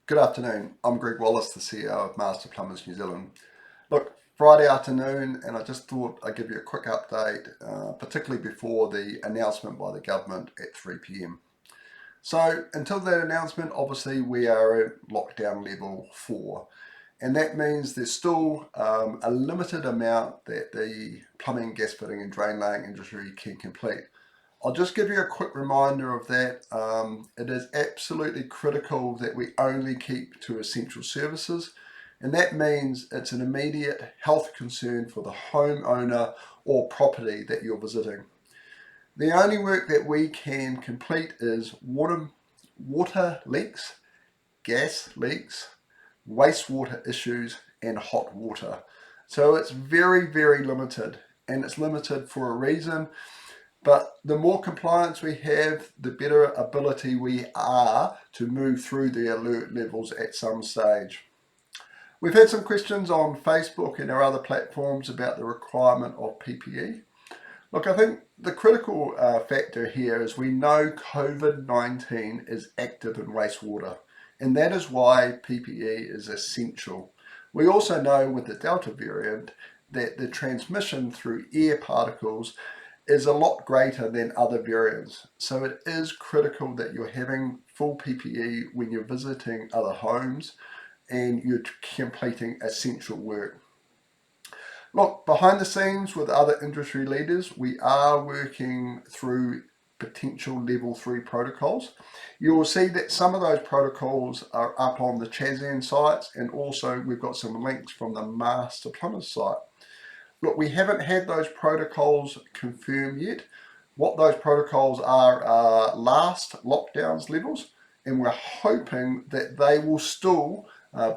Good afternoon. I'm Greg Wallace, the CEO of Master Plumbers New Zealand. Look, Friday afternoon, and I just thought I'd give you a quick update, particularly before the announcement by the government at 3 p.m. So, until that announcement, obviously we are at lockdown level 4, and that means there's still a limited amount that the plumbing, gas fitting, and drain laying industry can complete. I'll just give you a quick reminder of that. It is absolutely critical that we only keep to essential services, and that means it's an immediate health concern for the homeowner or property that you're visiting. The only work that we can complete is water leaks, gas leaks, wastewater issues, and hot water. So it's very, very limited, and it's limited for a reason. But the more compliance we have, the better ability we are to move through the alert levels at some stage. We've had some questions on Facebook and our other platforms about the requirement of PPE. Look, I think the critical factor here is we know COVID-19 is active in wastewater, and that is why PPE is essential. We also know with the Delta variant that the transmission through air particles is a lot greater than other variants. So it is critical that you're having full PPE when you're visiting other homes and you're completing essential work. Look, behind the scenes with other industry leaders, we are working through potential level 3 protocols. You will see that some of those protocols are up on the Chazan sites, and also we've got some links from the Master Plumbers site. Look, we haven't had those protocols confirmed yet. What those protocols are last lockdowns levels, and we're hoping that they will still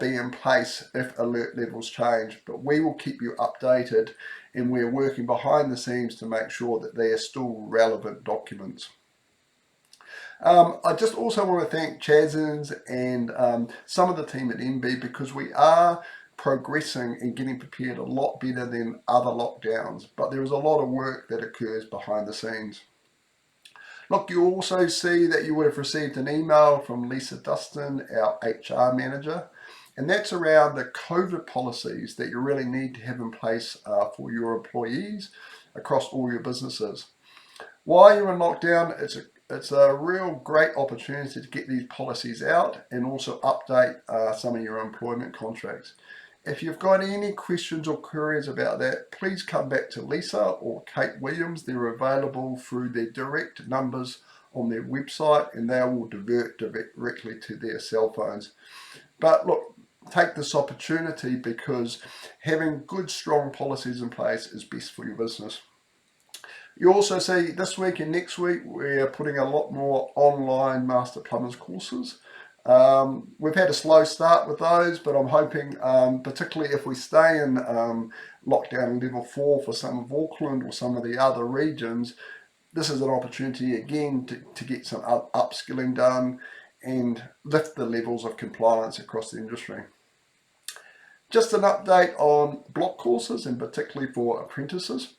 be in place if alert levels change. But we will keep you updated, and we're working behind the scenes to make sure that they are still relevant documents. I just also want to thank Chazans and some of the team at MB, because we are progressing and getting prepared a lot better than other lockdowns, but there is a lot of work that occurs behind the scenes. Look, you also see that you would have received an email from Lisa Dustin, our HR manager, and that's around the COVID policies that you really need to have in place for your employees across all your businesses. While you're in lockdown, it's a real great opportunity to get these policies out and also update some of your employment contracts. If you've got any questions or queries about that, please come back to Lisa or Kate Williams. They're available through their direct numbers on their website, and they will divert directly to their cell phones. But look, take this opportunity, because having good, strong policies in place is best for your business. You also see this week and next week we're putting a lot more online Master Plumbers courses. We've had a slow start with those, but I'm hoping, particularly if we stay in lockdown level 4 for some of Auckland or some of the other regions, this is an opportunity again to get some upskilling done and lift the levels of compliance across the industry. Just an update on block courses, and particularly for apprentices.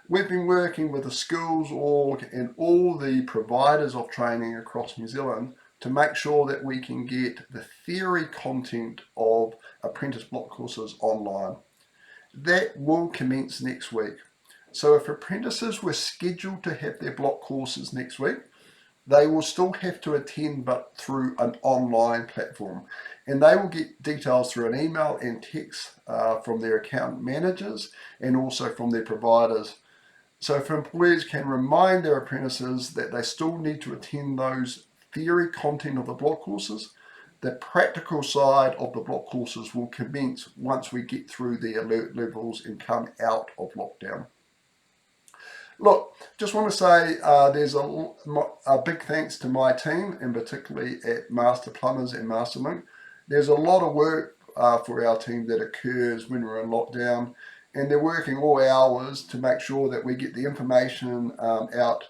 We've been working with the schools org and all the providers of training across New Zealand to make sure that we can get the theory content of apprentice block courses online. That will commence next week. So if apprentices were scheduled to have their block courses next week, they will still have to attend, but through an online platform. And they will get details through an email and text from their account managers and also from their providers. So if employers can remind their apprentices that they still need to attend those theory content of the block courses, the practical side of the block courses will commence once we get through the alert levels and come out of lockdown. Look, just want to say there's a big thanks to my team, and particularly at Master Plumbers and Master Link. There's a lot of work for our team that occurs when we're in lockdown, and they're working all hours to make sure that we get the information out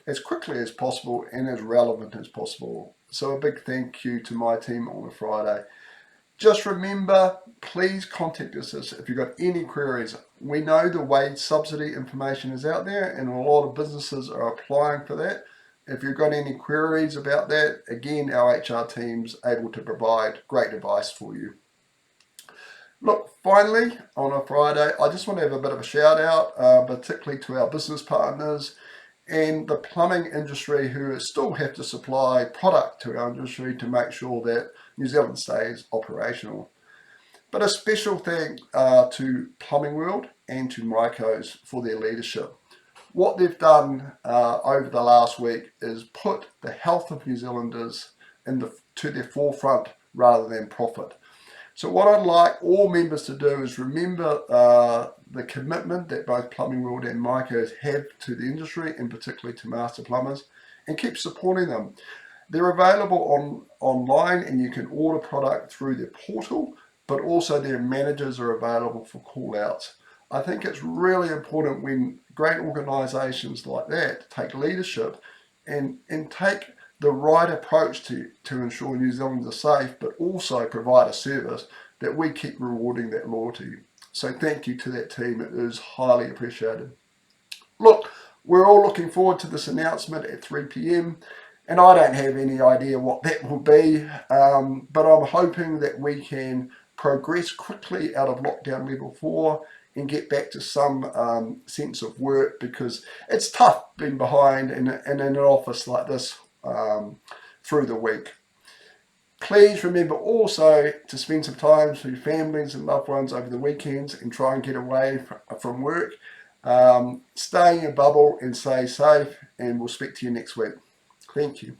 as quickly as possible and as relevant as possible. So a big thank you to my team on a Friday. Just remember, please contact us if you've got any queries. We know the wage subsidy information is out there, and a lot of businesses are applying for that. If you've got any queries about that, again, our HR team's able to provide great advice for you. Look, finally, on a Friday, I just want to have a bit of a shout out, particularly to our business partners and the plumbing industry who still have to supply product to our industry to make sure that New Zealand stays operational. But a special thank to Plumbing World and to Mycos for their leadership. What they've done over the last week is put the health of New Zealanders to their forefront rather than profit. So what I'd like all members to do is remember the commitment that both Plumbing World and Mycos have to the industry, and particularly to master plumbers, and keep supporting them. They're available online, and you can order product through their portal, but also their managers are available for call-outs. I think it's really important when great organisations like that take leadership and take the right approach to ensure New Zealanders are safe, but also provide a service that we keep rewarding that loyalty. So thank you to that team. It is highly appreciated. Look, we're all looking forward to this announcement at 3 p.m. and I don't have any idea what that will be, but I'm hoping that we can progress quickly out of lockdown level 4 and get back to some sense of work, because it's tough being behind in an office like this through the week. Please remember also to spend some time with your families and loved ones over the weekends and try and get away from work. Stay in your bubble and stay safe, and we'll speak to you next week. Thank you.